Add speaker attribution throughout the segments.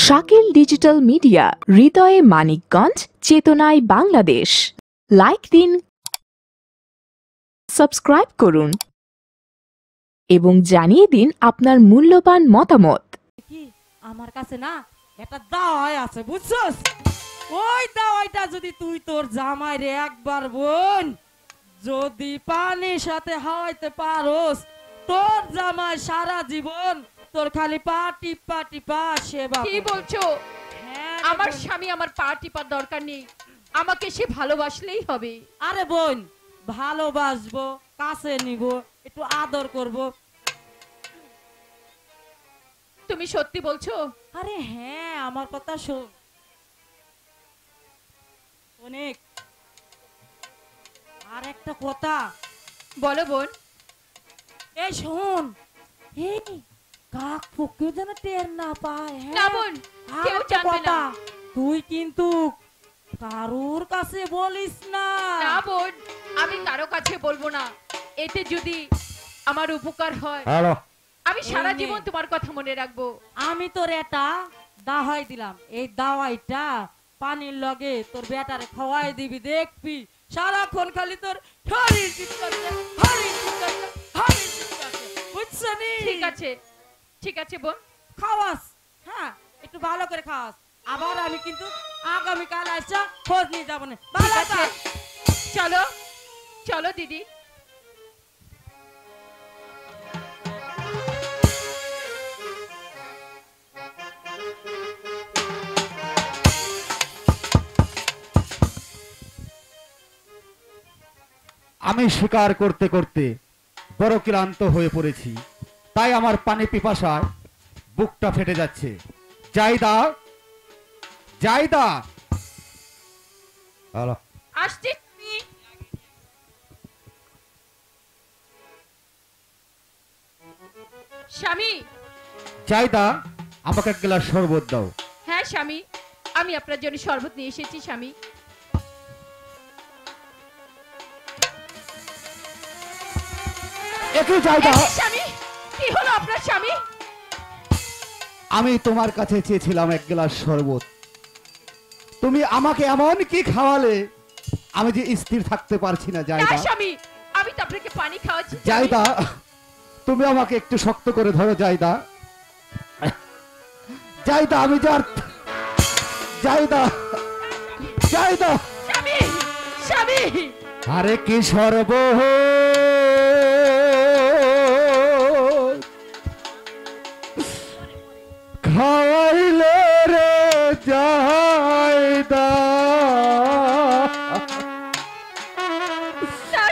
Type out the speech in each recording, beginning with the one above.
Speaker 1: Shakil digital media, হৃদয়ে মানিকগঞ্জ, চেতনায় Bangladesh. Like দিন, সাবস্ক্রাইব করুন এবং জানিয়ে দিন আপনার মূল্যবান মতামত।
Speaker 2: কি আমার কাছে না একটা দাওয়াই আছে, বুঝছস? ওই দাওয়াইটা যদি তুই তোর জামাইরে একবার বোন যদি পানির সাথে হাওয়াইতে পারোস, তোর জামাই সারা জীবন তোর খালি পা টিপা টিপা সেবা।
Speaker 3: কি বলছো?
Speaker 2: হ্যাঁ
Speaker 3: আমার স্বামী আমার পা টিপার দরকার নেই, আমাকে সে ভালোবাসলেই হবে।
Speaker 2: আরে বোন, ভালোবাসবো, কাছে নিব, একটু আদর করব।
Speaker 3: তুমি সত্যি বলছো?
Speaker 2: আরে হ্যাঁ, আমার কথা শোন। অনেক আর একটা কথা।
Speaker 3: বলো বোন।
Speaker 2: এই শোন, এই কাক পক্ষে যেন টের না পায়।
Speaker 3: না বোন, কেউ জানবে না।
Speaker 2: তুই কিন্তু কারোর কাছে বলিস না।
Speaker 3: না বোন, আমি কারো কাছে বলবো না। এতে যদি আমার উপকার হয় আমি সারা জীবন তোমার কথা মনে রাখবো।
Speaker 2: আমি তোর এটা দাওয়াই দিলাম, এই দাওয়াইটা পানির লগে তোর বেটারে খাওয়াই দিবি, দেখবি সারাক্ষণ খালি তোর শরীর চিৎকারছে, শরীর চিৎকারছে, শরীর চিৎকারছে। বুঝছনি?
Speaker 3: ঠিক আছে, ঠিক আছে বোন,
Speaker 2: খাওয়াস। হ্যাঁ, একটু ভালো করে খাওয়াস। আবার আমি কিন্তু আগামীকাল আসা খোঁজ নিয়ে যাবো না।
Speaker 3: ঠিক আছে, চলো চলো দিদি।
Speaker 4: আমি শিকার করতে করতে বড় ক্লান্ত হয়ে পড়েছি, তাই আমার পানি পিপাসায় বুকটা ফেটে যাচ্ছে। জাইদা, জাইদা,
Speaker 3: আসছি। স্বামী।
Speaker 4: জাইদা, আমাকে এক গ্লাস শরবত দাও।
Speaker 3: হ্যাঁ স্বামী, আমি আপনার জন্য শরবত নিয়ে এসেছি স্বামী।
Speaker 4: একটু জাইদা।
Speaker 3: স্বামী, কি হলো আপনার স্বামী?
Speaker 4: আমি তোমার কাছে চেয়েছিলাম এক গ্লাস শরবত, তুমি আমাকে এমন কি খাওয়ালে আমি যে স্থির থাকতে পারছি না। জাইদা
Speaker 3: স্বামী, আমি তো আপনাকে পানি খাওয়াচ্ছি।
Speaker 4: জাইদা, তুমি আমাকে একটু শক্ত করে ধরো। জাইদা, জাইদা, আমি যার। Zaida, Zaida.
Speaker 3: স্বামী, স্বামী।
Speaker 4: আরে কি সর্ব খাওয়াইলে রে জাইদা।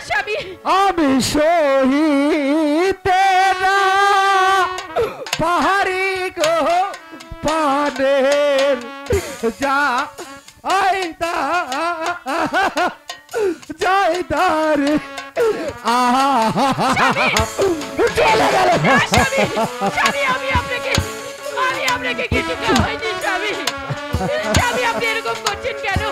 Speaker 3: স্বামী,
Speaker 4: আমি সহিতে না পাহাড়ি গো পানের যা আইদা জাইদার। চলে গেল।
Speaker 3: স্বামী, আমি আপনাকে কিছু খাওয়াইনি স্বামী। স্বামী, আপনি এরকম করছেন কেন?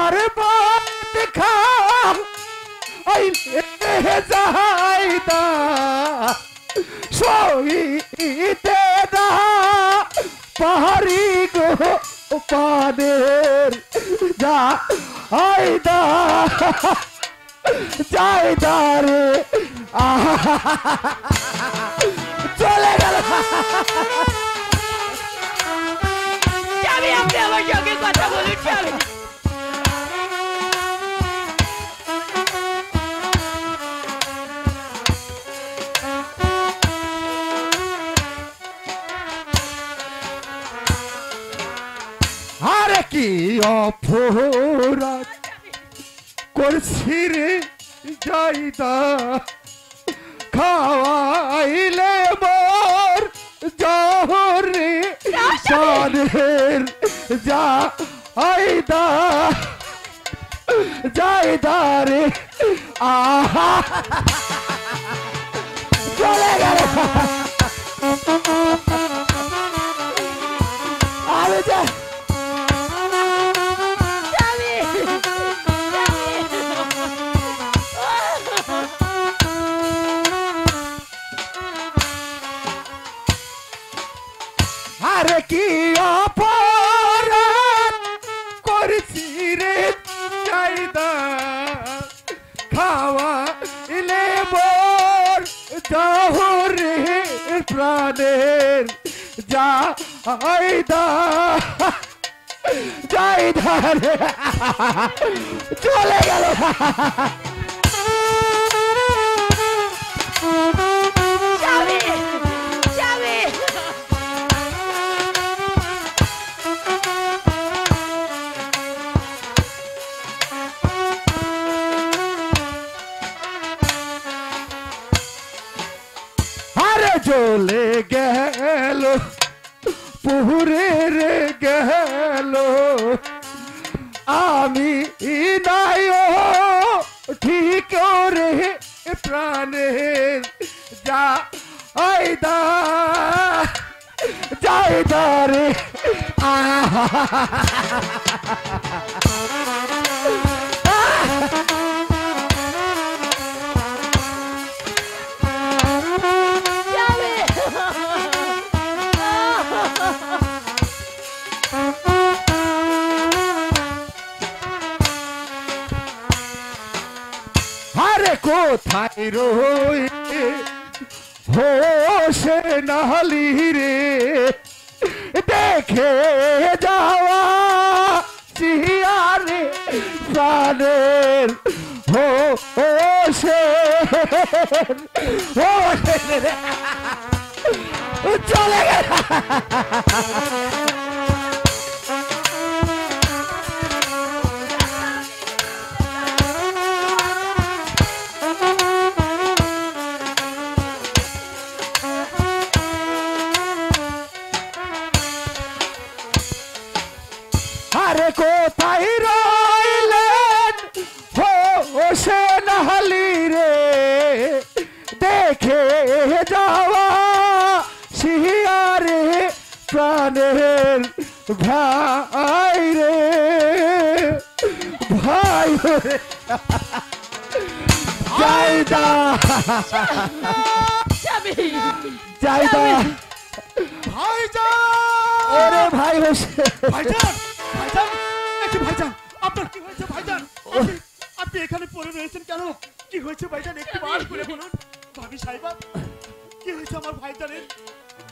Speaker 4: আরে বাত খাও জাইদা সহিতে না পাহাড়ি গো পানের যা আইদা জাইদা রে। চলে গেল।
Speaker 3: স্বামী, আপনি আমার সঙ্গে কথা বলুন স্বামী।
Speaker 4: আরে কি অপরাধ করছি রে জাইদা, খাওয়াইলে মোর জহরে সানের যা আইদা জাইদা রে। চলে গেল। আমি কি অপরাধ করছি রে চাইদা খাওয়া ইলে মোর জহরে প্রাণের যাইদা যাইদা রে চলে গেল।
Speaker 3: যাবে যাবে
Speaker 4: আরে চলে গেল পুরে রে গেল আমি নাই ঠিক রে প্রাণের যাইদা যাইদা রে আরে কোথায় রইতে হোসে নালি রে দেখে যাওয়া চিয়ারে প্রাণের হোসে চলে গেল। আরে কোথায় রইলেন হোসে নালি রে দেখে যাওয়া শিয়ারে প্রাণের ভাই রে ভাই রে যাইদা
Speaker 3: যাবে
Speaker 4: যাইদা
Speaker 5: ভাইজান
Speaker 4: ওরে ভাই হোসে
Speaker 5: ভাইজান ভাইজান একটু ভাইজান আপনার কি হয়েছে ভাইজান আপনি এখানে পড়ে রয়েছেন কেন কি হয়েছে ভাইজান একটু বার করে বলুন ভাবি সাহেবা কি হয়েছে আমার ভাইজানের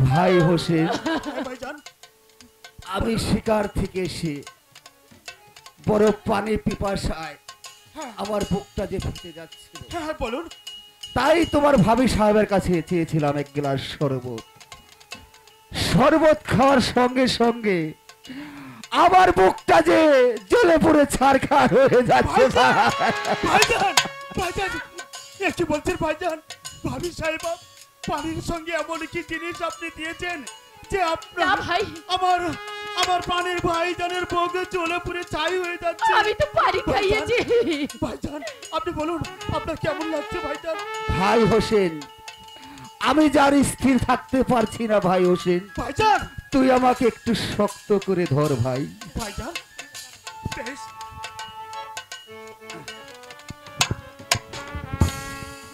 Speaker 4: ভাই হোসেন
Speaker 5: ভাইজান
Speaker 4: আমি শিকার থেকে এসে বড় পানি পিপাসায়
Speaker 5: হ্যাঁ
Speaker 4: আমার বুকটা যে ফেটে যাচ্ছিল
Speaker 5: হ্যাঁ হ্যাঁ বলুন
Speaker 4: তাই তোমার ভাবি সাহেবের কাছে চেয়েছিলাম এক গ্লাস শরবত। শরবত খাওয়ার সঙ্গে সঙ্গে আমার বুকটা যে জ্বলে পড়ে ছারখার হয়ে যাচ্ছে।
Speaker 5: ভাইজান ভাইজান একটু বলছেন ভাইজান ভাবি সাহেবা পানির সঙ্গে এমন কি জিনিস আপনি দিয়েছেন যে
Speaker 3: না
Speaker 5: আপনার
Speaker 3: ভাই
Speaker 5: আমার আমার পানির ভাইজানের বুক জ্বলে পুড়ে ছাই হয়ে যাচ্ছে
Speaker 3: আমি তো পানি খাইয়েছি
Speaker 5: ভাইজান আপনি বলুন আপনার কেমন লাগছে ভাইজান
Speaker 4: ভাই হোসেন আমি যার স্থির থাকতে পারছি না ভাই হোসেন
Speaker 5: ভাইজান
Speaker 4: তুই আমাকে একটু শক্ত করে ধর ভাই।
Speaker 5: ভাইজান বেশ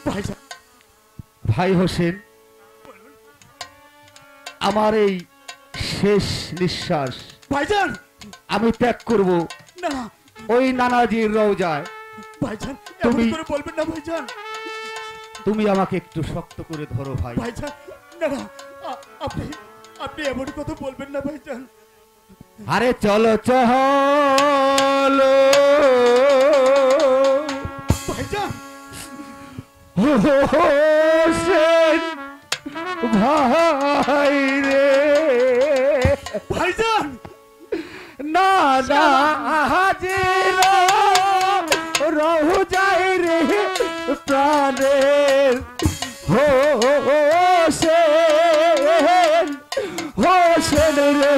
Speaker 5: ভাইজান
Speaker 4: ভাই হোসেন আমার এই শেষ নিঃশ্বাস
Speaker 5: ভাইজান
Speaker 4: আমি ত্যাগ করব
Speaker 5: না
Speaker 4: ওই নানাজির রওজায়।
Speaker 5: ভাইজান এমন
Speaker 4: তুমি-
Speaker 5: করে বলবেন না ভাইজান
Speaker 4: তুমি আমাকে একটু শক্ত করে ধরো ভাই।
Speaker 5: ভাইজান না না আপনি আপনি এমন কথা বলবেন না ভাইজান
Speaker 4: আরে চলো চলো
Speaker 5: ভাইজান
Speaker 4: হোসেন ভাই রে
Speaker 5: ভাইজান
Speaker 4: না না হাজির রহু যায় রে প্রাণের হোসেন হোসেন রে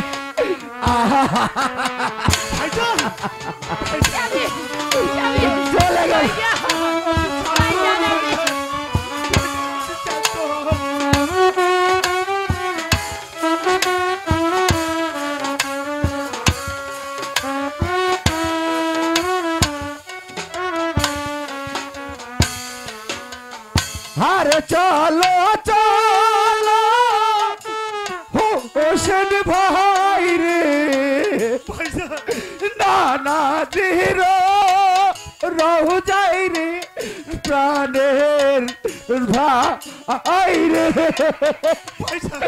Speaker 5: ভাইজান
Speaker 3: যাবে যাবে
Speaker 4: চলে গেল।
Speaker 3: ভাইজান আমি
Speaker 4: আরে চলো চলো হোসেন ভাই রে
Speaker 5: ভাইজান
Speaker 4: নানা জির রহু যাই রে প্রাণের ভাই রে
Speaker 5: ভাইজান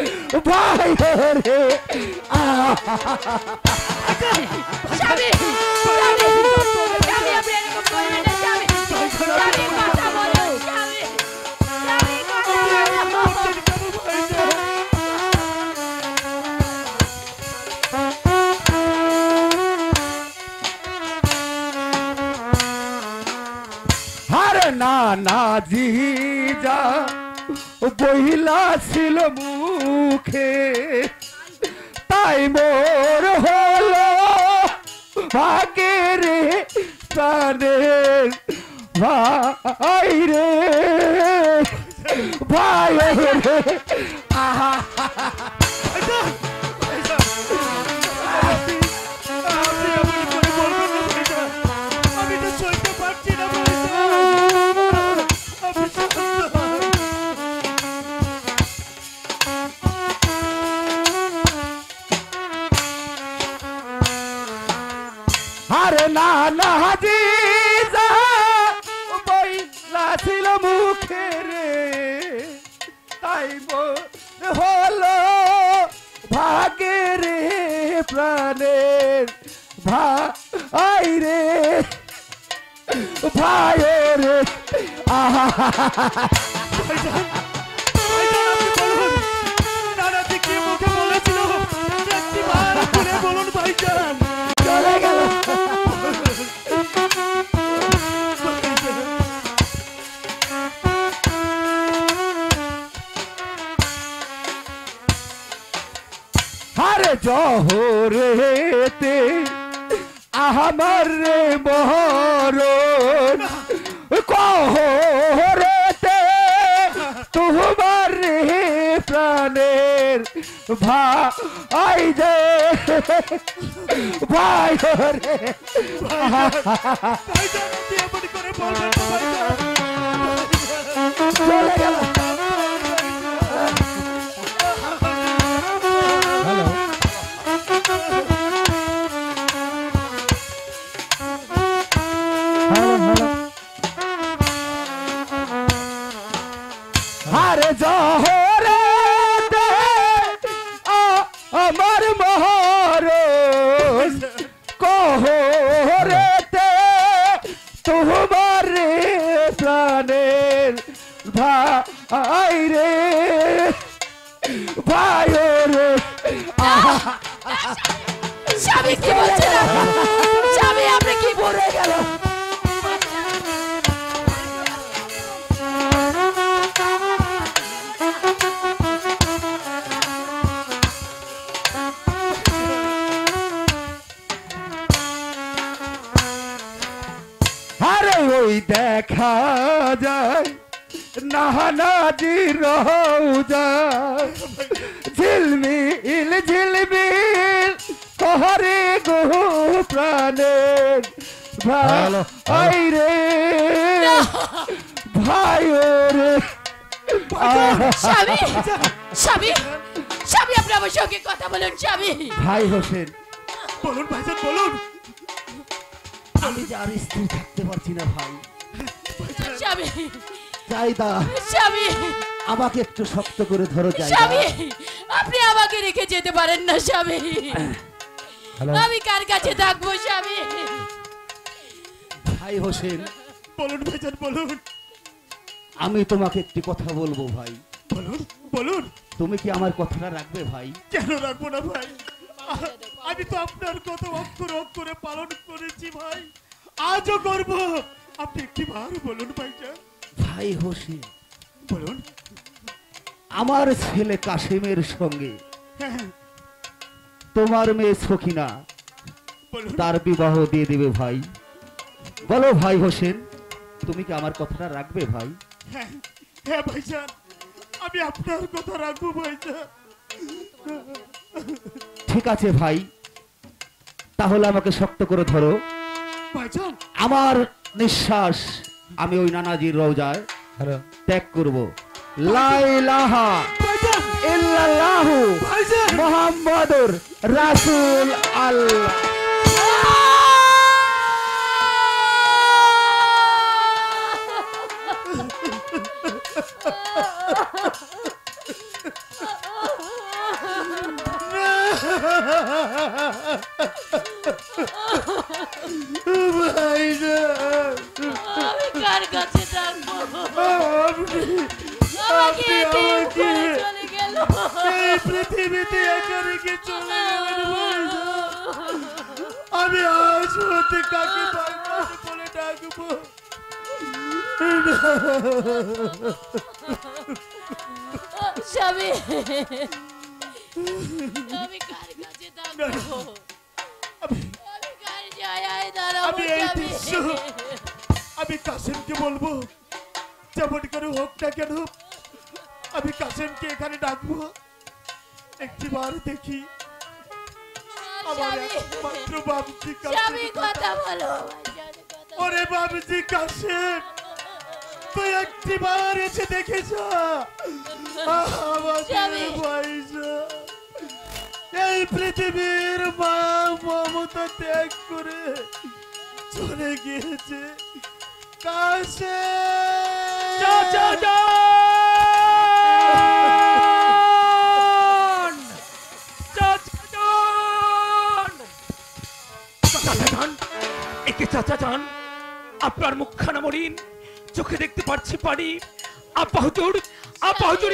Speaker 4: ভাই রে
Speaker 3: স্বামী স্বামী স্বামী আপনি এরকম করবেন না স্বামী স্বামী কথা বলুন স্বামী স্বামী কথা বলুন
Speaker 4: আরে নানা জি যা বহিলা ছিল মুখে তাই মোর হলো ভাগে রে প্রাণের ভাই রে ভাই রে আহা
Speaker 5: ভাইজান ভাইজান আপনি এমন করে বলবেন না ভাইজান আমি তো সইতে পারছি না ভাইজান আপনি শান্ত হন।
Speaker 4: আরে নানা জি যা বইলা ছিল মুখে রে তাই মোর হলো ভাগে রে প্রাণের ভাই রে ভাই রে আহা
Speaker 5: ভাইজান ভাইজান আপনি বলুন নানাজি কি মুখে বলেছিল একটিবার করে বলুন ভাইজান
Speaker 4: চলে গেল আরে জহরেতে আমার রে মরণ কহরেতে তোমার রে প্রাণের ভাই যে ভাই রে
Speaker 5: ভাইজান আপনি এমন করে বলবেন না ভাইজান
Speaker 4: চলে গেল হ্যালো আরে জহরে আমার মহর কহরেতে তোমার রে প্রাণের ভাই রে ভাই রে
Speaker 3: স্বামী কি বলছেন স্বামী আপনি কি
Speaker 4: পড়ে গেল আরে ওই দেখা যায় নাহানাজি রওজা ঝিলমিল ঝিলমিল কহরে গো প্রাণের ভাই রে ভাই রে
Speaker 3: স্বামী স্বামী স্বামী আপনি আমার সঙ্গে কথা বলুন স্বামী
Speaker 4: ভাই হোসেন
Speaker 5: বলুন ভাইজান বলুন
Speaker 4: আমি যে আর স্থির থাকতে পারছি না ভাই
Speaker 3: স্বামী
Speaker 4: চাইদা
Speaker 3: স্বামী
Speaker 4: আমাকে একটু শক্ত করে ধরো চাইদা
Speaker 3: স্বামী আপনি আমাকে রেখে যেতে পারেন না স্বামী আমি কার কাছে থাকবো স্বামী
Speaker 4: ভাই হোসেন
Speaker 5: বলুন ভাইজান বলুন
Speaker 4: আমি তোমাকে একটি কথা বলবো ভাই
Speaker 5: বলুন বলুন
Speaker 4: তুমি কি আমার কথাটা রাখবে ভাই
Speaker 5: কেন রাখবো না ভাই আমি তো আপনার কথা অক্ষরে অক্ষরে পালন করেছি ভাই আজও করব আপনি একটিবার বলুন ভাইজান
Speaker 4: ভাই হোসেন
Speaker 5: বলুন
Speaker 4: আমার ছেলে কাশিমের সঙ্গে
Speaker 5: হ্যাঁ
Speaker 4: তোমার মেয়ে সখিনা
Speaker 5: বলুন
Speaker 4: তার বিবাহ দিয়ে দেবে ভাই বলো ভাই হোসেন তুমি কি আমার কথাটা রাখবে ভাই
Speaker 5: হ্যাঁ হ্যাঁ ভাইজান আমি আপনার কথা রাখবো ভাইজান
Speaker 4: ঠিক আছে ভাই তাহলে আমাকে শক্ত করে ধরো
Speaker 5: ভাইজান
Speaker 4: আমার নিঃশ্বাস আমি ওই নানাজির রওজায় ত্যাগ করব লা ইলাহা
Speaker 5: ভাইজান
Speaker 4: ইল্লাল্লাহু মুহাম্মাদুর রাসূল আল্লাহ।
Speaker 3: আমি কার কাছে থাকবো? আমাকে এতিম করে চলে গেল।
Speaker 5: এই পৃথিবীতে একা রেখে চলে গেলেন আমি আজ হতে কাকে ভাইজান বলে ডাকবো?
Speaker 3: স্বামী, আমি কার কাছে থাকবো? আমি কার জায়গায় দাঁড়াবো?
Speaker 5: আমি এই দৃশ্য আমি কাসেমকে বলবো, যেমন করে হোক না কেন আমি কাসেমকে এখানে ডাকবো। একটিবার দেখি আমার একমাত্র বাবজি
Speaker 3: স্বামী,
Speaker 5: কাসেম।
Speaker 3: কথা বলো ভাইজান, কথা বলো।
Speaker 5: ওরে বাবজি কাসেম, তুই একটিবার এসে দেখে যা আমাদের
Speaker 3: স্বামী।
Speaker 5: ভাইজান এই পৃথিবীর মা মমতা ত্যাগ করে চলে গিয়েছে।
Speaker 6: চাচা যান, আপনার মুখখানা মলিন, চোখে দেখতে পাচ্ছি পানি। আপা হুজুর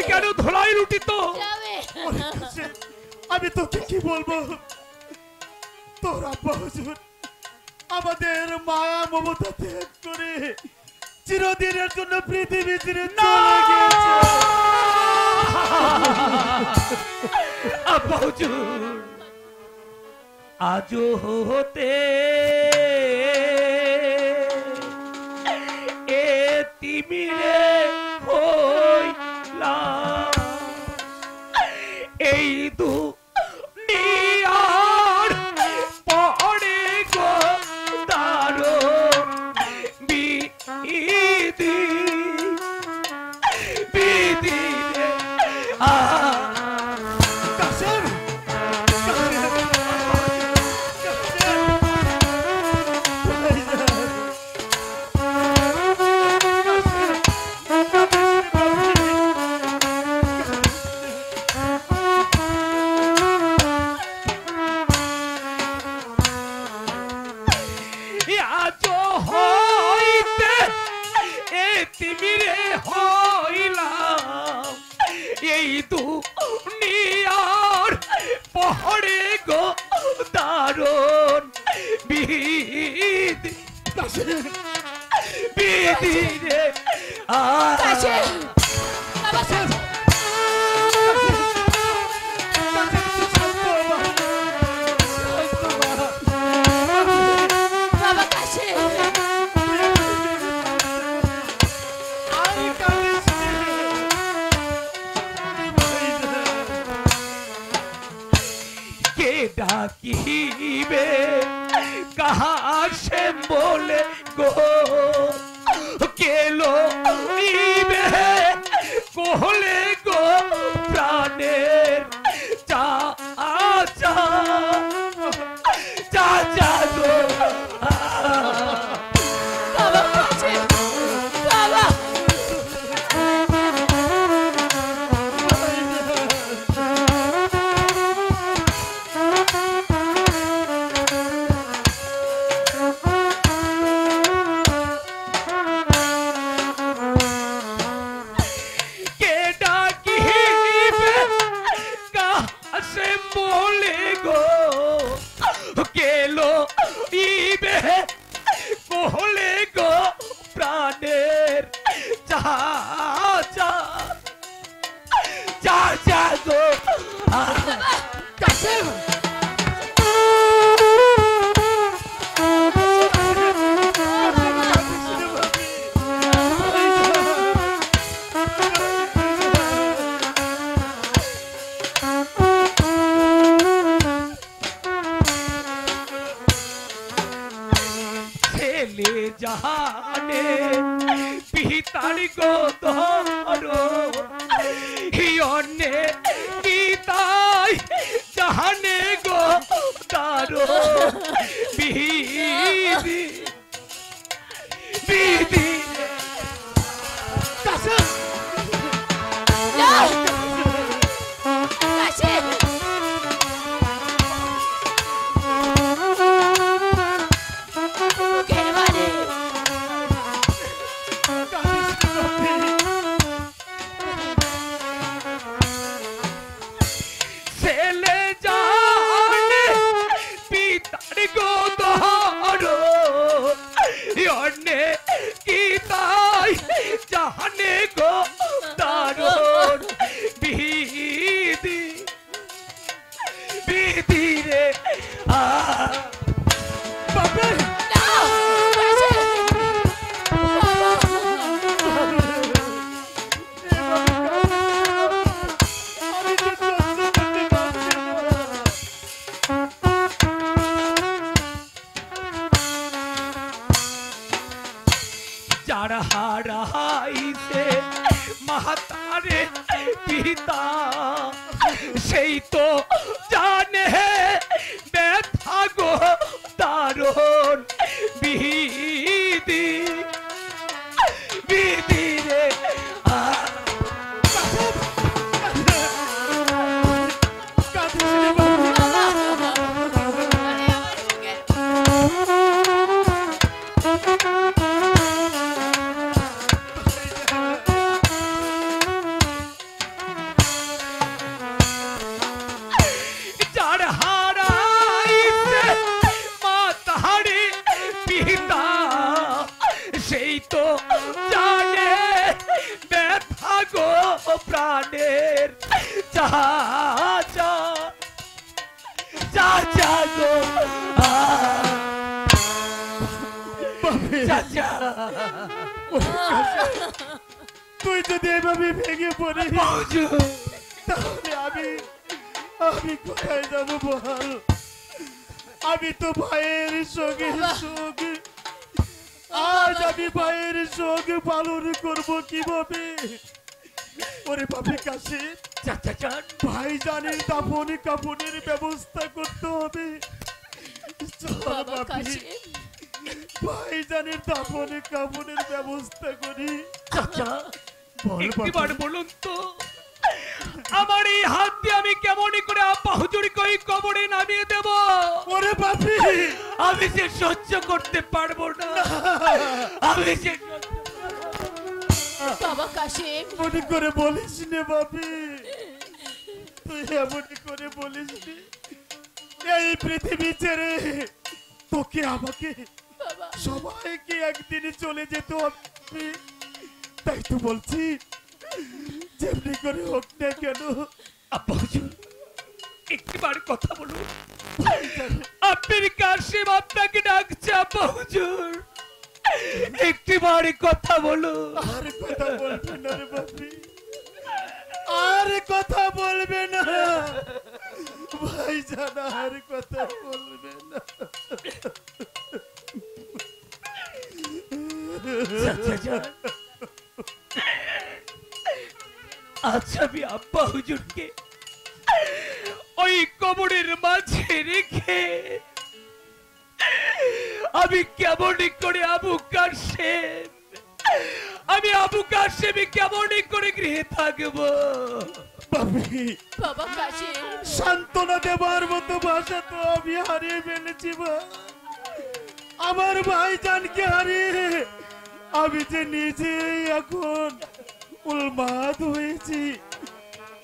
Speaker 6: কেন ধোলাই লুটিত?
Speaker 5: আমি তোকে কি বলবো, তোর আব্বা হুজুর আমাদের মায়া মমতা ত্যাগ করে চিরদিনের জন্য পৃথিবী ছেড়ে চলে গিয়েছে।
Speaker 6: আপা হুজুর আজও হতে তিমিরে হইলাম, এই দুনিয়ার পরে গো দারুণ বিধি বিধি রে।
Speaker 5: কাসেম,
Speaker 6: আজও হইতে তিমিরে হইলাম, এই দুনিয়ার পহরে গো দারুণ বিধি বিধি রে।
Speaker 3: বাবা কাশেম,
Speaker 6: কে ডাকিবে কাহাসে বলে গো, কেলো ইবে কোহলে গো প্রাণের চা চা চা চা গো।
Speaker 3: বাবা কাশেম, বাবা।
Speaker 6: কে ডাকিবে কাহাসে বলে গো, কেলো ইবে কোহলে গো প্রাণের চা চা চা চা গো।
Speaker 3: কাশেম,
Speaker 6: ছেলে জাহানে পিতার গো ধরো, হিয়নে বিধি বিধি
Speaker 5: কাশেম
Speaker 6: ছেলে জানে পিতার গোদর অন্যে কি তাই জানে গো দারুণ বিধি বিধি রে
Speaker 5: বাপে আমি তো সহ্য করতে পারছি না।
Speaker 6: যারা হারাইছে মাতারে পিতা সেই তো জানে ব্যথা গো দারুণ বিধি বিধি রে
Speaker 5: কাঁদিস রে বাপে।
Speaker 6: যার হারাইছে মাতারে পিতা সেই তো জানে ব্যথা গো প্রাণের যা যা যা যা গো যা যা
Speaker 5: তুই যদি এভাবে ভেঙে পড়িস
Speaker 6: বাবুজু
Speaker 5: তাহলে আমি কোথায় যাবো বল? আমি তো ভাইয়ের সঙ্গে সঙ্গে আজ আমি ভাইয়ের সঙ্গে পালন করব কিভাবে? ওরে বাপে কাছে
Speaker 6: যা যা যা
Speaker 5: ভাইজানের দাফন কাফনের ব্যবস্থা করতে হবে। চল
Speaker 3: বাবা
Speaker 5: বাপি,
Speaker 3: কাশিম
Speaker 5: ভাইজানের দাফন কাফনের ব্যবস্থা করি।
Speaker 6: চাচা
Speaker 5: বল
Speaker 6: একটিবার
Speaker 5: বাপি।
Speaker 6: বলুন তো আমার এই হাত দিয়ে আমি কেমন করে আব্বা হুজুরকে ওই কবরে নামিয়ে দেব?
Speaker 5: ওরে বাপি,
Speaker 6: আমি সে সহ্য করতে পারবো না, আমি সে
Speaker 3: বাবা কাশিম
Speaker 5: মনে করে বলিস নে বাপি, তুই এমনই করে বলিস নে। এই পৃথিবী ছেড়ে তোকে আমাকে
Speaker 3: বাবা
Speaker 5: সবাইকে একদিন চলে যেতে হবে, তাই তো বলছি যেমনি করে হোক না কেন
Speaker 6: আব্বা হুজুর একটিবার কথা বলুন। আপনার কাশিম আপনাকে ডাকছে আব্বা হুজুর, একটিবার কথা বলুন।
Speaker 5: আর কথা বলবে না রে বাপি, আর কথা বলবে না ভাই জানা, আর কথা বলবে না।
Speaker 6: আচ্ছা আমি আব্বা হুজুরকে ওই কবরের মাঝে রেখে আমি কেমন করে আবু কাশেম, আমি আবু কাশেম কেমন করে গৃহে থাকবো?
Speaker 5: বাপি,
Speaker 3: বাবা কাশিম
Speaker 5: সান্ত্বনা দেবার মতো ভাষা তো আমি হারিয়ে ফেলেছি মা। আমার ভাইজানকে হারিয়ে আমি যে নিজেই এখন উন্মাদ হয়েছি।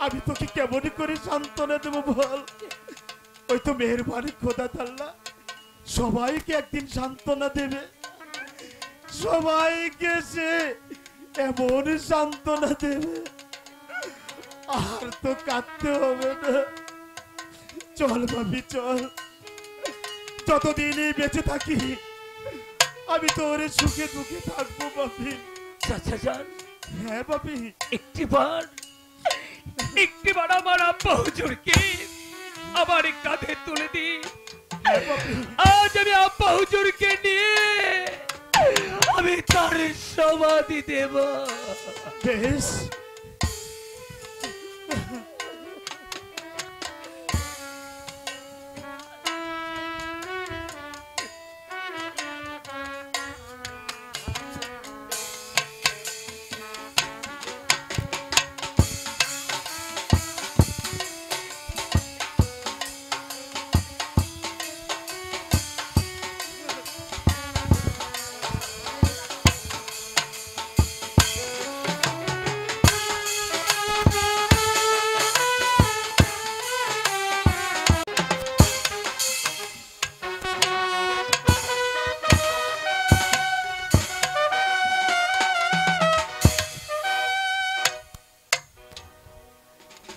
Speaker 5: আমি তোকে কেমন করে সান্ত্বনা দেবো বল? ওই তো মেহেরবানি খোদা তাআলা সবাইকে একদিন সান্ত্বনা দেবে, সবাইকে সে এমন সান্ত্বনা দেবে, আর তো কাঁদতে হবে না। চল ভাবি চল, যতদিনই বেঁচে থাকি আমি তোর সুখে দুঃখে থাকবো বাপি।
Speaker 6: চাচা যান
Speaker 5: হ্যাঁ বাপি,
Speaker 6: একটিবার আমার আব্বা হুজুরকে আমার কাঁধে তুলে দিই।
Speaker 5: হ্যাঁ বাপি,
Speaker 6: আজ আমি আব্বা হুজুরকে নিয়ে আমি তার সমাধি দেব।
Speaker 5: বেশ।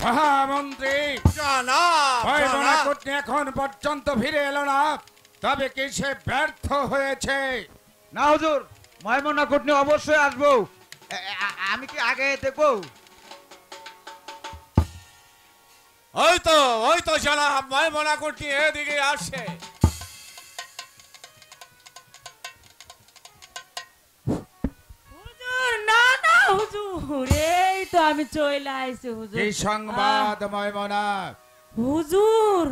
Speaker 7: মহামন্ত্রী
Speaker 8: জনাব
Speaker 7: ময়মনাকুটনি এখন পর্যন্ত ফিরে এলো না, তবে কি সে ব্যর্থ হয়েছে?
Speaker 4: না হুজুর, ময়মনাকুটনি অবশ্যই আসবো। আমি কি আগে দেখবো?
Speaker 8: ওই তো জনাব ময়মনাকুটনি এদিকে আসছে।
Speaker 2: হুজুর না না হুজুর, এই তো আমি চলে আইছি হুজুর।
Speaker 7: কি সংবাদ ময়মনা?
Speaker 2: হুজুর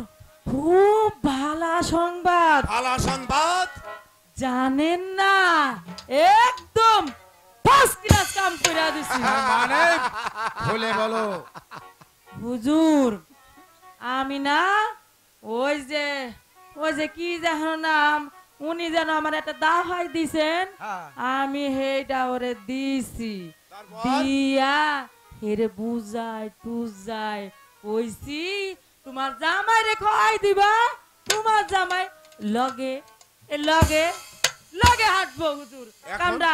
Speaker 2: খুব ভালো সংবাদ।
Speaker 8: ভালো সংবাদ?
Speaker 2: জানেন না, একদম ফার্স্ট ক্লাস কাম করে দিছি।
Speaker 7: মানে খুলে বলো।
Speaker 2: হুজুর আমি না ওই যে কি যেন নাম, উনি যেন আমার একটা দাওয়াই দিছেন, আমি হেটা ওরে দিছি। দিয়া হেরে বুঝাই টুজাই কইছি তোমার জামাই রে খাই দিবা, তোমার জামাই লগে লগে লগে হাঁটবো হুজুর।
Speaker 8: এখন?
Speaker 2: কামটা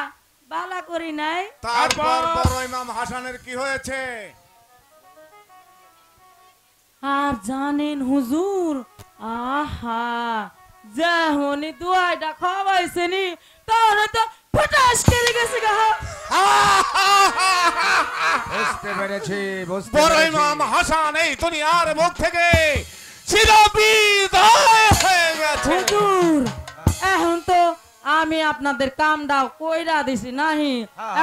Speaker 2: বালা করি নাই।
Speaker 8: তারপর বড় ইমাম হাসানের কি হয়েছে?
Speaker 2: আর জানেন হুজুর, আহা যখনই দুয়াইটা খাওয়াইছেনি তাহলে তো ফটাস করে গেছে গা।
Speaker 7: বুঝতে পেরেছি, বুঝতে
Speaker 8: বড়
Speaker 7: পেরেছি।
Speaker 8: ইমাম হাসান এই দুনিয়ার মুখ থেকে চিরবিদায় হয়ে গেছে।
Speaker 2: হুজুর এখন তো আমি আপনাদের কামটাও কইরা দিছি নাহি,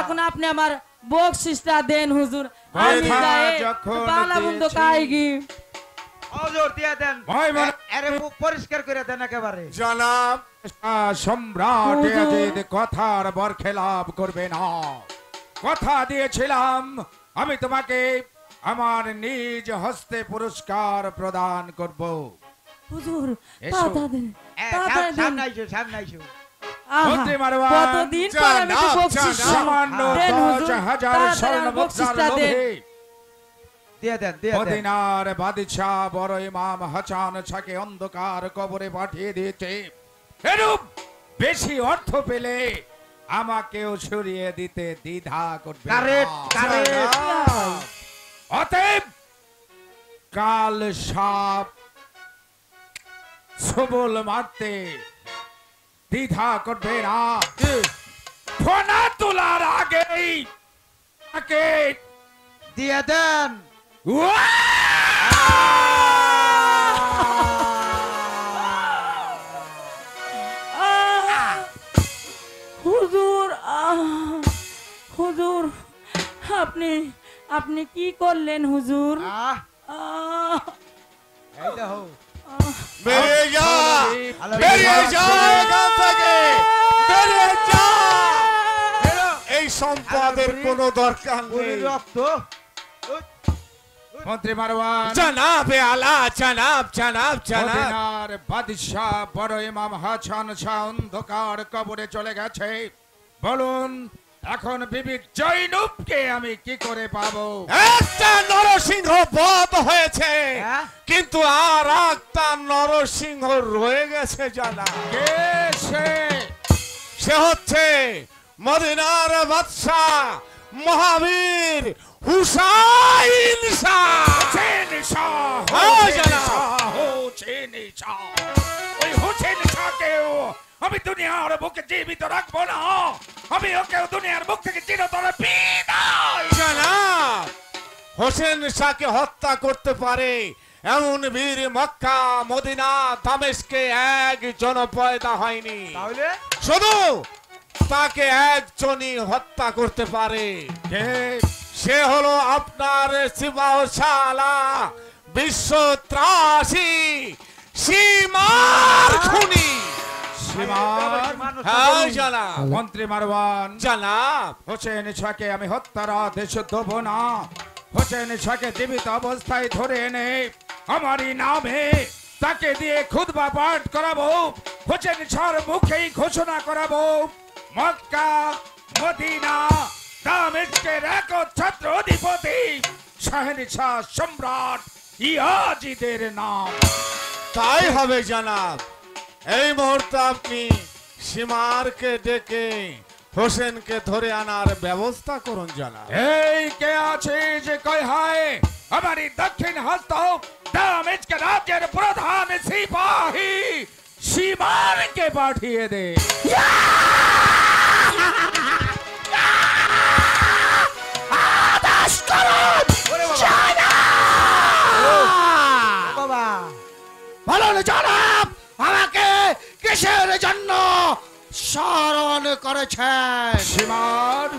Speaker 2: এখন আপনি আমার বকশিসটা দেন হুজুর। আমি
Speaker 7: কথা
Speaker 2: যাই
Speaker 7: যখন
Speaker 2: বালা বন্ধ
Speaker 7: দিয়েছি।
Speaker 2: কাইগি।
Speaker 4: হুজুর দিয়ে দেন, আরে মুখ পরিষ্কার করে দেন একেবারে।
Speaker 8: জনাব
Speaker 7: সম্রাট
Speaker 2: হুজুর।
Speaker 7: ইয়াজিদ কথার বরখেলাপ করবে না। কথা দিয়েছিলাম আমি তোমাকে আমার নিজ হস্তে পুরস্কার প্রদান করব।
Speaker 2: হুজুর
Speaker 7: এসো।
Speaker 2: দাদা দেন, দাদা দেন।
Speaker 4: সামনে আইসো, সামনে আইসো।
Speaker 2: আহা,
Speaker 7: মন্ত্রী মারওয়ান,
Speaker 2: কতদিন পর আমি তো
Speaker 8: জনাব,
Speaker 2: বকশিস
Speaker 8: জনাব।
Speaker 7: সামান্য
Speaker 2: দেন হুজুর,
Speaker 7: 10,000
Speaker 2: তাড়াতাড়ি
Speaker 7: স্বর্ণ
Speaker 2: আমার
Speaker 7: মুদ্রার
Speaker 2: বকশিসটা দেন।
Speaker 7: লোভে
Speaker 4: দিয়ে দেন, দিয়ে দেন।
Speaker 7: মদিনার বাদশাহ বড় ইমাম হাসান ছাকে অন্ধকার কবরে পাঠিয়ে দিয়েছে। এরূপ বেশি অর্থ পেলে আমাকেও সরিয়ে দিতে দ্বিধা করবে না।
Speaker 4: Correct, correct.
Speaker 7: অতএব কাল সাপ সবল মারতে দ্বিধা করবে না। ফোনা তোলার আগেই তাকে
Speaker 4: দিয়ে দেন।
Speaker 2: হুজুর হুজুর আপনি আপনি কি করলেন হুজুর?
Speaker 4: আহ,
Speaker 2: আহ,
Speaker 4: এই দেখো।
Speaker 8: বেরিয়ে যা,
Speaker 4: ভালো
Speaker 8: বেরিয়ে
Speaker 4: বেরিয়ে
Speaker 8: যা এখান থেকে, বেরিয়ে যা। এই সম্পদের কোনো দরকার নেই।
Speaker 4: গরুর রক্ত।
Speaker 7: মন্ত্রী মারওয়ান,
Speaker 8: জনাবে আলা, জনাব জনাব জনাব।
Speaker 7: মদিনার বাদশাহ বড় ইমাম হাসান শাহ অন্ধকার কবরে চলে গেছে। বলুন এখন বিবি জৈনবকে আমি কি করে পাবো?
Speaker 8: একটা নরসিংহ বধ হয়েছে,
Speaker 4: হ্যাঁ?
Speaker 8: কিন্তু আর একটা নরসিংহ রয়ে গেছে জানা।
Speaker 7: কে সে?
Speaker 8: সে হচ্ছে মদিনার বাদশাহ মহাবীর হুসাইন শাহ।
Speaker 7: হোসেন শাহ,
Speaker 8: হ্যাঁ,
Speaker 7: হোসেন
Speaker 8: জানাব।
Speaker 7: শাহ, হোসেন শাহ। ওই হোসেন শাহকেও আমি দুনিয়ার বুকে জীবিত রাখবো না। আমি ওকে দুনিয়ার বুক থেকে চিরতরে বিদায়।
Speaker 8: জনাব, হোসেন শাহকে হত্যা করতে পারে এমন বীর মক্কা মদিনা দামেস্কে একজন পয়দা হয়নি।
Speaker 4: তাহলে
Speaker 8: শুধু তাকে একজনই হত্যা করতে পারে।
Speaker 7: কে?
Speaker 8: সে হলো আপনার সিপাহশালা বিশ্ব ত্রাসী সীমার খুনি।
Speaker 7: সীমার?
Speaker 8: হ্যাঁ জানাব।
Speaker 7: মন্ত্রী মারওয়ান,
Speaker 8: জানাব,
Speaker 7: হোসেন শাহকে আমি হত্যার আদেশ দেব না। হোসেন শাহকে জীবিত অবস্থায় ধরে এনে আমারই নামে তাকে দিয়ে খুতবা পাঠ করাবো। হোসেন শাহর মুখেই ঘোষণা করাবো মক্কা মদিনা দামেস্কের একচ্ছত্র অধিপতি শাহেনশাহ সম্রাট ইয়াজিদের নাম।
Speaker 8: তাই হবে জানাব। এই মুহূর্তে আপনি সীমারকে ডেকে হোসেনকে ধরে আনার ব্যবস্থা করুন জানাব।
Speaker 7: এই কে আছে যে কয় হায় हमारी दक्षिण हस्त दामेज के राज्य प्रधान सिपाही सीमान के पाठिए दे।
Speaker 4: আদেশ করুন
Speaker 5: বাবা
Speaker 4: বলুন জনাব, আমাকে কিসের জন্য স্মরণ করেছেন?
Speaker 7: सीमान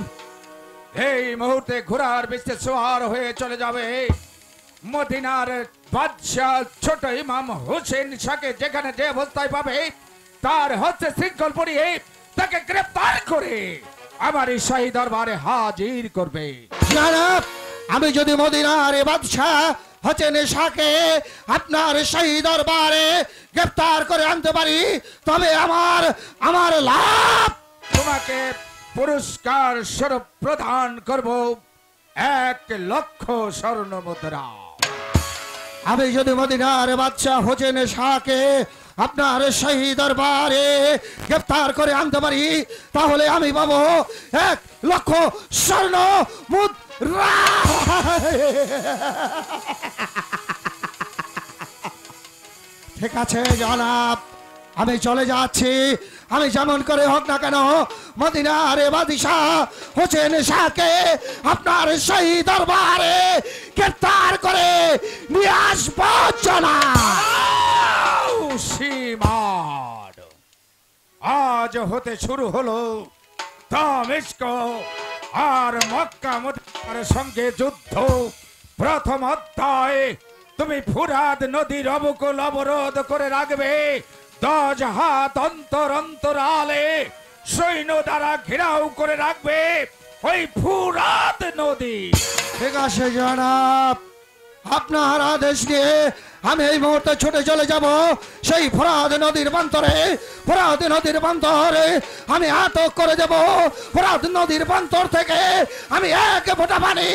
Speaker 7: এই মুহূর্তে ঘোড়ার পিঠে সওয়ার হয়ে চলে যাবে মদিনার বাদশাহ ছোট ইমাম হোসেন শাহকে যেখানে যে অবস্থায় পাবে তার হচ্ছে শৃঙ্খল পরিয়ে তাকে গ্রেফতার করে আমার এই শাহী দরবারে হাজির করবে।
Speaker 4: জনাব, আমি যদি মদিনার বাদশাহ হোসেন শাহকে আপনার সেই দরবারে গ্রেফতার করে আনতে পারি তবে আমার লাভ।
Speaker 7: তোমাকে পুরস্কার স্বরূপ প্রদান করব 1,00,000 স্বর্ণ মুদ্রা।
Speaker 4: আমি যদি মদিনার বাদশাহ হোসেন শাহকে আপনার সেই দরবারে গ্রেফতার করে আনতে পারি তাহলে আমি পাবো 1,00,000 স্বর্ণ মুদ্রা। ঠিক আছে জনাব, আমি চলে যাচ্ছি। আমি যেমন করে হোক না কেন মদিনার বাদশাহ হোসেন শাহকে আপনার সেই দরবারে গ্রেফতার করে নিয়ে আসবো জনাব।
Speaker 7: সীমান আজ হতে শুরু হলো দামেস্ক আর মক্কা মদিনার সঙ্গে যুদ্ধ। প্রথম অধ্যায়ে তুমি ফুরাত নদীর অবকুল অবরোধ করে রাখবে, 10 হাত অন্তরালে সৈন্য দ্বারা ঘেরাও করে রাখবে ওই ফুরাত নদী।
Speaker 4: ঠিক আছে জনাব, আপনার আদেশ নিয়ে আমি এই মুহূর্তে ছুটে চলে যাব সেই ফোরাত নদীর প্রান্তরে। ফোরাত নদীর প্রান্তরে আমি আটক করে দেব। ফোরাত নদীর প্রান্তর থেকে আমি এক ফোঁটা পানি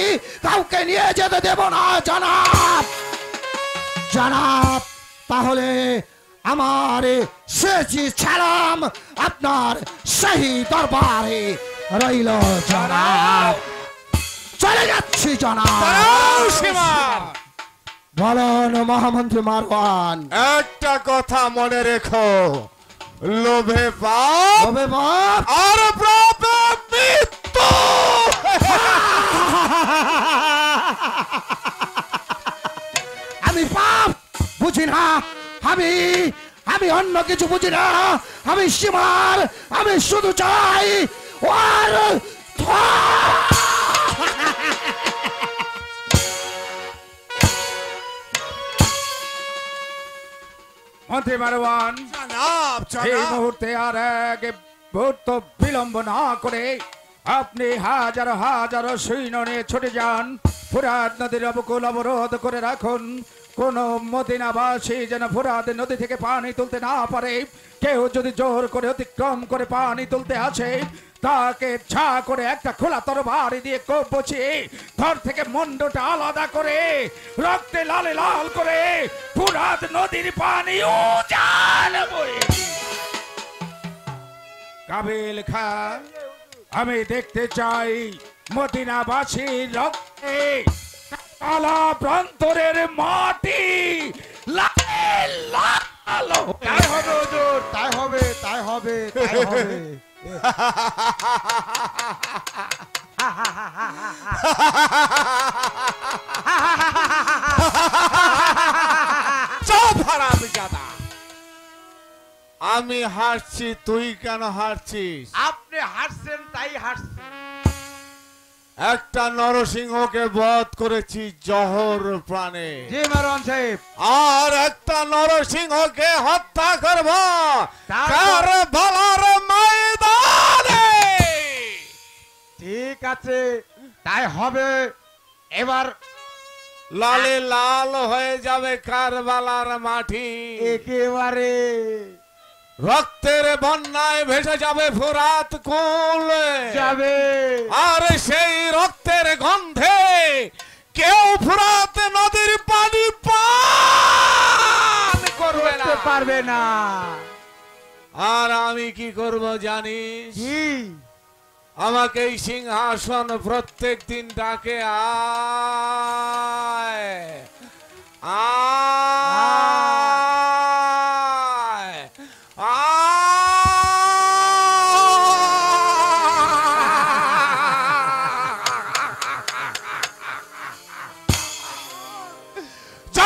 Speaker 4: কাউকে নিয়ে যেতে দেব না জনাব। জনাব, তাহলে আমার শেষ সালাম আপনার সেই দরবারে রইল জনাব। চলে যাচ্ছি জনাব। বলুন মহামন্ত্রী মারওয়ান।
Speaker 8: একটা কথা মনে রেখো, লোভে পাপ,
Speaker 4: তবে বাপ
Speaker 8: আর পাপে মৃত্যু।
Speaker 4: আমি পাপ বুঝি না, আমি অন্য কিছু বুঝি না। আমি সীমার, আমি শুধু চাই ওর
Speaker 7: মন্ত্রী মারওয়ান,
Speaker 8: জনাব,
Speaker 7: এই
Speaker 8: জনাব।
Speaker 7: মুহূর্তে আর এক মুহূর্ত বিলম্ব না করে আপনি হাজারো সৈন্য নিয়ে ছুটে যান। ফুরাত নদীর অবকুল অবরোধ করে রাখুন, কোন মদিনাবাসী যেন ফুরাত নদী থেকে পানি তুলতে না পারে। কেউ যদি জোর করে অতিক্রম করে পানি তুলতে আসে তাকে ছা করে একটা খোলা তরবারি দিয়ে কোপ বসিয়ে ধর থেকে মুন্ডটা আলাদা করে রক্তে লালে লাল করে ফুরাত নদীর পানি উজান বয়ে কাবিল খা, আমি দেখতে চাই মদিনাবাসীর রক্তে কালা প্রান্তরের মাটি লাল লাল
Speaker 5: তাই হবে হুজুর, তাই হবে, তাই হবে, তাই হবে।
Speaker 8: চুপ হারামজাদা। আমি হারছি, তুই কেন হারছিস?
Speaker 5: আপনি হারছেন তাই হারছেন।
Speaker 8: একটা নরসিংহকে বধ করেছি জহর প্রাণে,
Speaker 5: জি মারওয়ান সাহেব।
Speaker 8: আর একটা নরসিংহকে হত্যা করব
Speaker 5: তারপর?
Speaker 8: কারবালার ময়দানে।
Speaker 5: ঠিক আছে, তাই হবে। এবার
Speaker 8: লালে লাল হয়ে যাবে কারবালার মাটি,
Speaker 5: একেবারে
Speaker 8: রক্তের বন্যায় ভেসে যাবে ফুরাত কুল
Speaker 5: যাবে।
Speaker 8: আর সেই রক্তের গন্ধে কেউ ফুরাত নদীর পানি পান করবে না,
Speaker 5: করতে পারবে না।
Speaker 8: আর আমি কি করব জানিস?
Speaker 5: কি?
Speaker 8: আমাকে এই সিংহাসন প্রত্যেক দিন ডাকে আয়।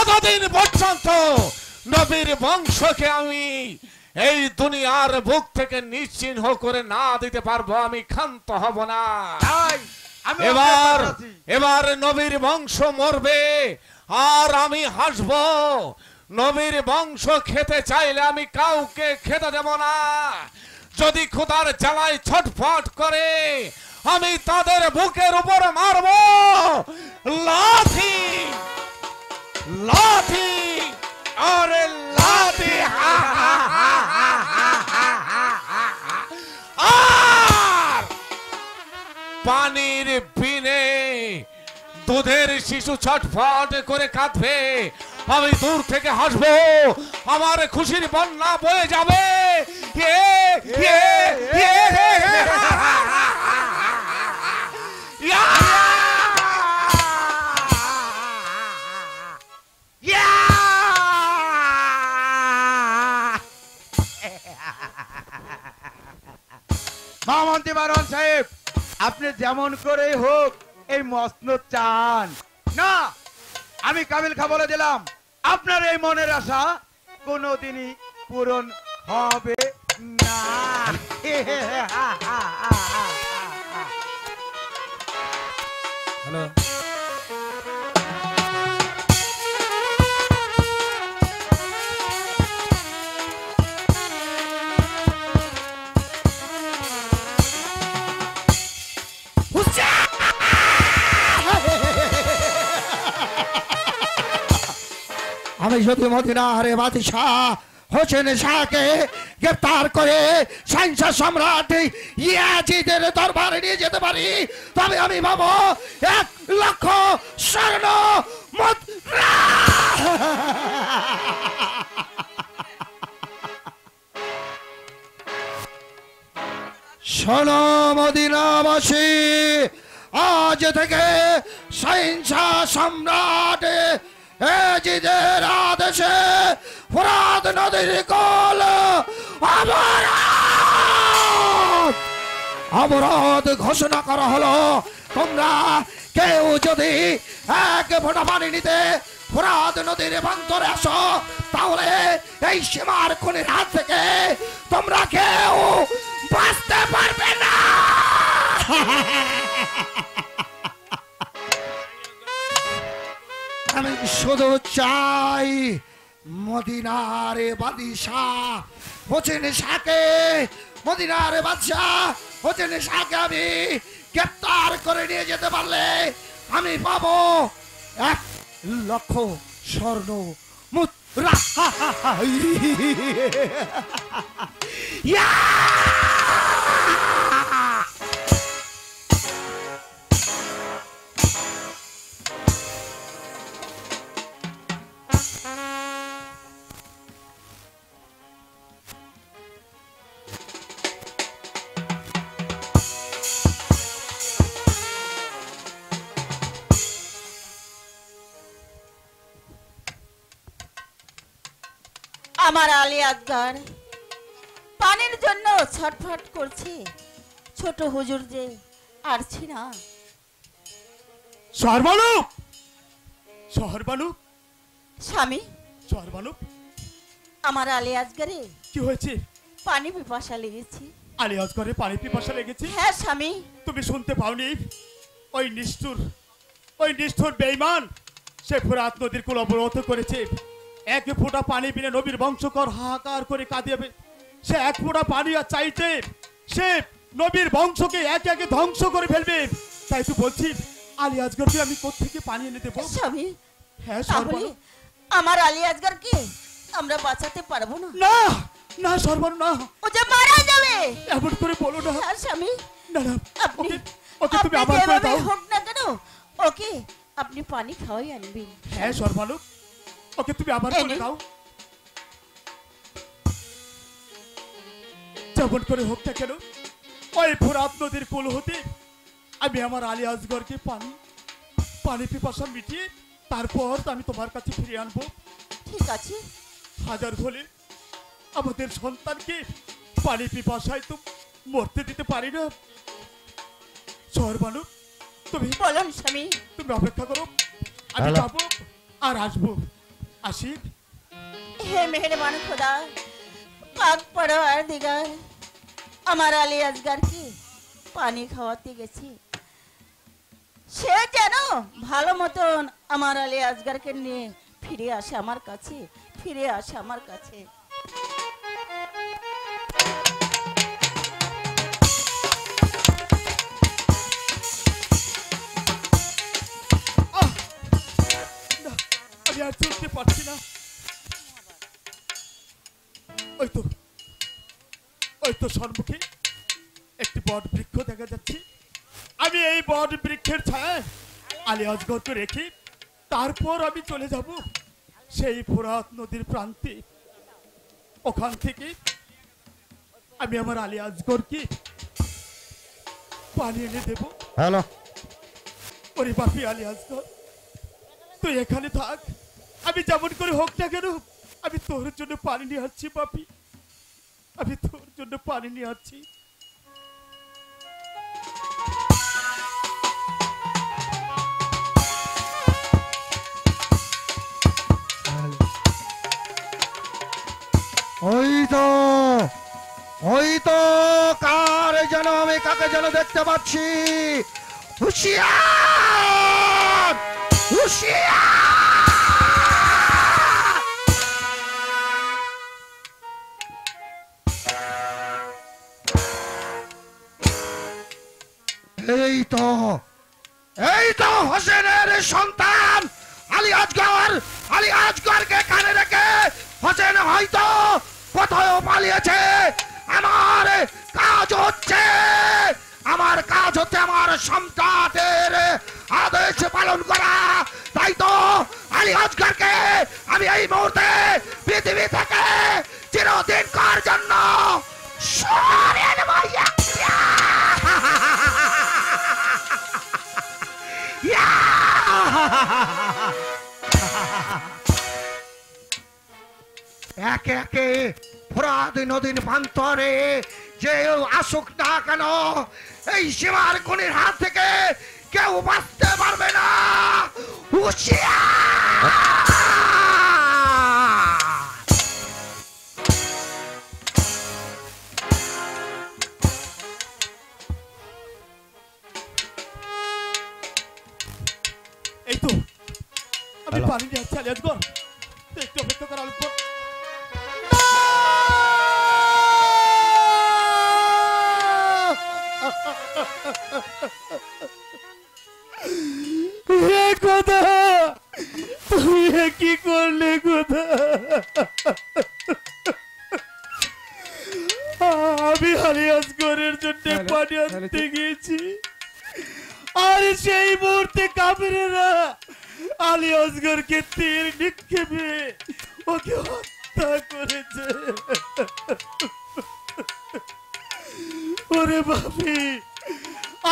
Speaker 8: ততদিন পর্যন্ত নবীর বংশকে আমি এই দুনিয়ার বুক থেকে নিশ্চিহ্ন করে না দিতে পারবো, আমি ক্ষান্ত হব না। এবার নবীর বংশ মরবে আর আমি হাসব। নবীর বংশ খেতে চাইলে আমি কাউকে খেতে দেব না। যদি খোদার জ্বালায় ছটফট করে আমি তাদের বুকের উপর মারব লাঠি, লাঠি, আরে লাঠি। আর পানির বিনে দুধের শিশু ছটফট করে কাঁদবে, আমি দূর থেকে হাসবো, আমার খুশির বন্যা বয়ে যাবে।
Speaker 9: মহামন্ত্রী বারণ সাহেব, আপনি যেমন করে হোক এই মসনদ চান না, আমি কাবিল খা বলে দিলাম আপনার এই মনের আশা কোনোদিনই পূরণ হবে না।
Speaker 7: হ্যালো,
Speaker 4: আমি যদি মদিনার বাদশাহ হোসেন শাহকে গ্রেফতার করে শাহিনশাহ সম্রাট ইয়াজিদের দরবারে নিয়ে যেতে পারি, তবে আমি পাবো 1,00,000 স্বর্ণ মুদ্রা। শোনো মদিনাবাসী, আজ থেকে শাহিনশাহ সম্রাট ইয়াজিদের আদেশে ফোরাত নদীর কোল অবরোধ ঘোষণা করা হলো। তোমরা কেউ যদি 1 ফোঁটা পানি নিতে ফোরাত নদীর বান্তরে আসো, তাহলে এই সীমার খুনির হাত থেকে তোমরা কেউ বাঁচতে পারবে না। আমি শুধু চাই মদিনার বাদশাহ হোসেন শাহকে, মদিনার বাদশাহ হোসেন শাহকে আমি গ্রেফতার করে নিয়ে যেতে পারলে আমি পাবো 1,00,000 স্বর্ণ মুদ্রা।
Speaker 10: আমার আলী আকবর পানির জন্য ছটফট করছে, ছোট হুজুর যে আসছে না।
Speaker 5: শহরবানু, শহরবানু,
Speaker 10: স্বামী,
Speaker 5: শহরবানু,
Speaker 10: আমার আলী আসগরে
Speaker 5: কি হয়েছে?
Speaker 10: পানি পিপাসা লেগেছে।
Speaker 5: আলী আসগরে পানি পিপাসা লেগেছে?
Speaker 10: হ্যাঁ স্বামী।
Speaker 5: তুমি শুনতে পাওনি? ওই নিষ্ঠুর বেঈমান সে ফোরাত নদীর কুল অবরোধ করেছে। 1 ফোঁটা পানি বিনে নবীর বংশকর হাহাকার করে কাঁদিয়ে, সে 1 ফোঁটা পানি আর চাইতে সে নবীর বংশকে একে একে ধ্বংস করে ফেলবে। তাই তো বলছি আলী আসগরকে আমি কোত্থেকে পানি এনে দেবো?
Speaker 10: স্বামী,
Speaker 5: হ্যাঁ
Speaker 10: তাহলে আমার আলী আসগরকে আমরা বাঁচাতে পারবো না।
Speaker 5: না না সর্বন না,
Speaker 10: ও যে মারা যাবে।
Speaker 5: এমন করে বলো না।
Speaker 10: হ্যাঁ স্বামী,
Speaker 5: না না,
Speaker 10: আপনি
Speaker 5: ওকে তুমি আবার করে দাও।
Speaker 10: হোক না কেন ওকে আপনি পানি খাওয়াই আনবেন।
Speaker 5: হ্যাঁ সর্বানু, ওকে তুমি আবার করে দাও। যেমন করে হোক না কেন ওই ফোরাত নদীর কুল হতে আমি আমার আলী আসগরকে পানি পিপাসা মিটিয়ে তারপর আমি তোমার কাছে ফিরিয়ে আনবো।
Speaker 10: ঠিক আছে।
Speaker 5: হাজার হলে আমাদের সন্তানকে পানি পিপাসায় তো মরতে দিতে পারি না। সর্বানু, তুমি
Speaker 10: বলুন স্বামী।
Speaker 5: তুমি অপেক্ষা করো, আমি যাবো আর আসবো। আশিক
Speaker 10: হে মেহেরবান খোদা, পাক পরওয়ার দিগার, আমার আলী আসগরকে পানি খাওয়াতে গেছি, সে যেন ভালো মতন আমার আলী আসগরকে নিয়ে ফিরে আসে আমার কাছে, ফিরে আসে আমার কাছে।
Speaker 5: আমি আর চলতে পারছি না। ওই তো সম্মুখে একটি বট বৃক্ষ দেখা যাচ্ছে। আমি এই বট বৃক্ষের ছায়ায় আলী আসগরকে রেখে তারপর আমি চলে যাব সেই ফোরাত নদীর প্রান্তে। ওখান থেকে আমি আমার আলী আসগরকে পানি এনে দেব।
Speaker 4: হ্যালো,
Speaker 5: ওরে বাপি আলী আসগর, তুই এখানে থাক, আমি যেমন করে হোক না কেন আমি তোর জন্য পানি নিয়ে আসছি বাপি, আমি তোর জন্য পানি নিয়ে আসছি।
Speaker 9: ওই তো কার যেন আমি কাকে যেন দেখতে পাচ্ছি। হুশিয়ার, হুশিয়ার! এই তো হোসেনের সন্তান আলী আসগর। আলী আসগরকে কানে রেখে হোসেন হয়তো কোথাও পালিয়েছে। আমার কাজ হচ্ছে আমার সন্তানের আদেশ পালন করা। তাই তো আলী আসগরকে আমি এই মুহূর্তে পৃথিবী থেকে চিরদিন কার জন্য সরিয়ে নেব। একে একে ফোরাত নদীর প্রান্তরে যে আসুক না কেন, এই সীমার খুনির হাত থেকে কেউ বাঁচতে পারবে না।
Speaker 5: এই তো আমি পানি নিয়ে আসছি আলী আসগর, একটু অপেক্ষা করা অল্প। খোদা, তুমি কি করলে খোদা? আমি আলী আসগরের জন্য পানি আনতে গিয়েছি, আর সেই মুহূর্তে কাফেরেরা আলী আসগরকে তীর নিক্ষেপে ওকে হত্যা করেছে। ওরে বাপি,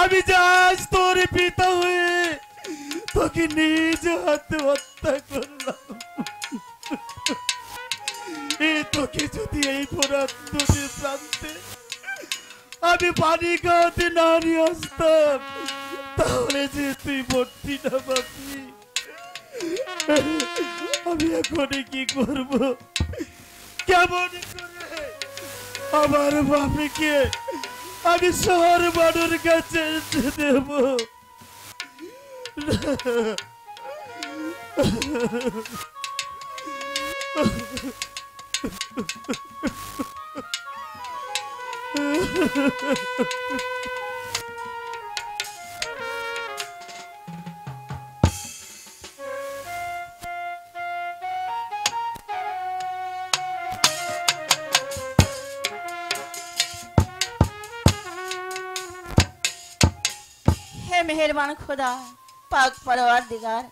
Speaker 5: আমি যে আজ তোর পিতা হয়ে তোকে নিজ হাতে হত্যা করলাম, তোকে যদি এই ফোরাত নদীর প্রান্তে আমি পানি খাওয়াতে না নিয়ে আসতাম, তাহলে যে তুই মরতি না বাপি। আমি এখন কি করব? কেমন করে আমার বাপিকে আমি শহর মানুষ কাছে দেব?
Speaker 10: হে মেহেরবান খোদা, পাক পরওয়ার দিগার,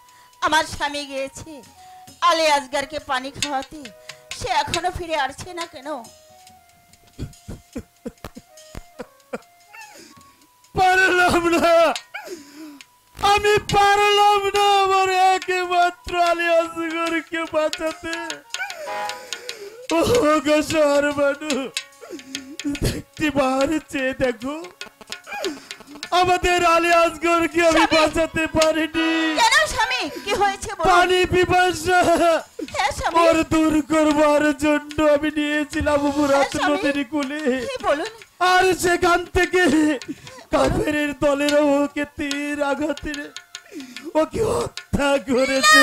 Speaker 10: আমার স্বামী গিয়েছে আলী আসগরকে পানি খাওয়াতে, সে এখনো ফিরে আসছে না কেন?
Speaker 5: পারলাম না, আমি পারলাম না আমার একমাত্র আলী আসগরকে বাঁচাতে। ও গো শহর মানুষ, দেখতে বাহারে চেয়ে দেখো, আমাদের আলী আসগরকে আমি বাঁচাতে পারিনি।
Speaker 10: কেন স্বামী, কি হয়েছে বলো?
Speaker 5: পানি পিপাসা
Speaker 10: হ্যাঁ স্বামী
Speaker 5: ওর দূর করবার জন্য আমি নিয়েছিলাম মুরাদ
Speaker 10: স্বামী।
Speaker 5: নদীর কূলে,
Speaker 10: কি বলুন
Speaker 5: আর সেখান থেকে কাফেরের দলেরা ওকে তীর আঘাতে ওকে হত্যা করেছে।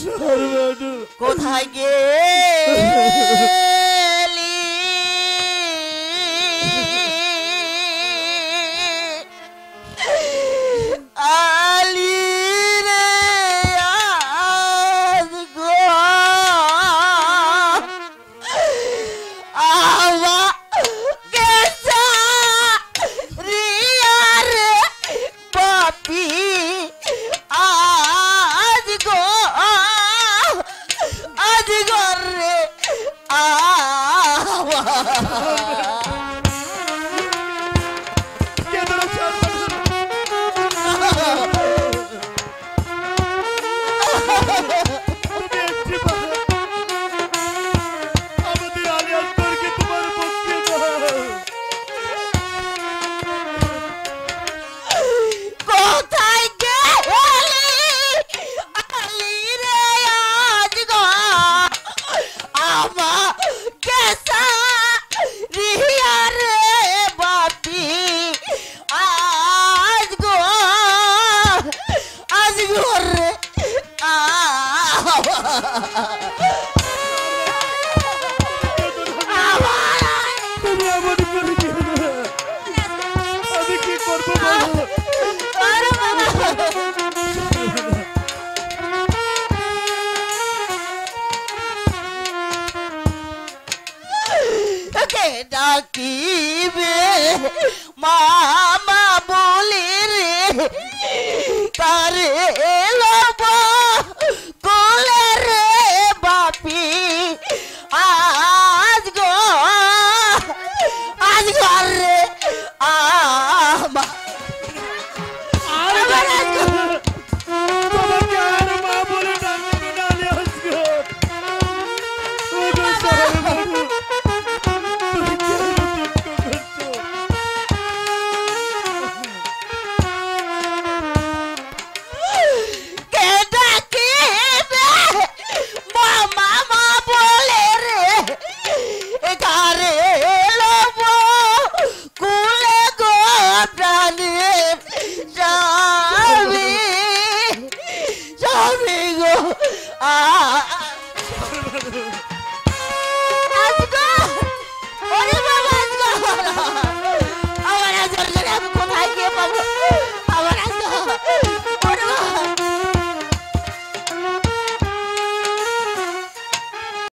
Speaker 5: সর্বনাশ।
Speaker 10: কোথায় গেলি আলি রে আজ গো আওয়া গেছা রিয়া রে বাপি আজ গো আজ ঘরে আওয়া
Speaker 5: তুমি একটিবার আমাদের আলী আসগরকে তোমার মুক্তি দাও।
Speaker 10: কোথায় গেলি আলি রে আজ গো আমা কেসা রিয়া রে বাপি আজ গো আজ ঘরে
Speaker 5: তুমি এমন করে কেন? আমি কি করবো বলো?
Speaker 10: কে ডাকিবে মামা বলি রে তারে লব কোলে রে বাপি আজ গো আজ ঘরে আমা
Speaker 5: তোমাকে আর মা বলে ডাকবে না আলী আসগর। ওগো সর্বনাশ। তুমি কেন দুঃখ করছো?
Speaker 10: কে ডাকিবে মামা মা বলে রে ঘরে লব কুলে গো প্রাণের স্বামী স্বামী গো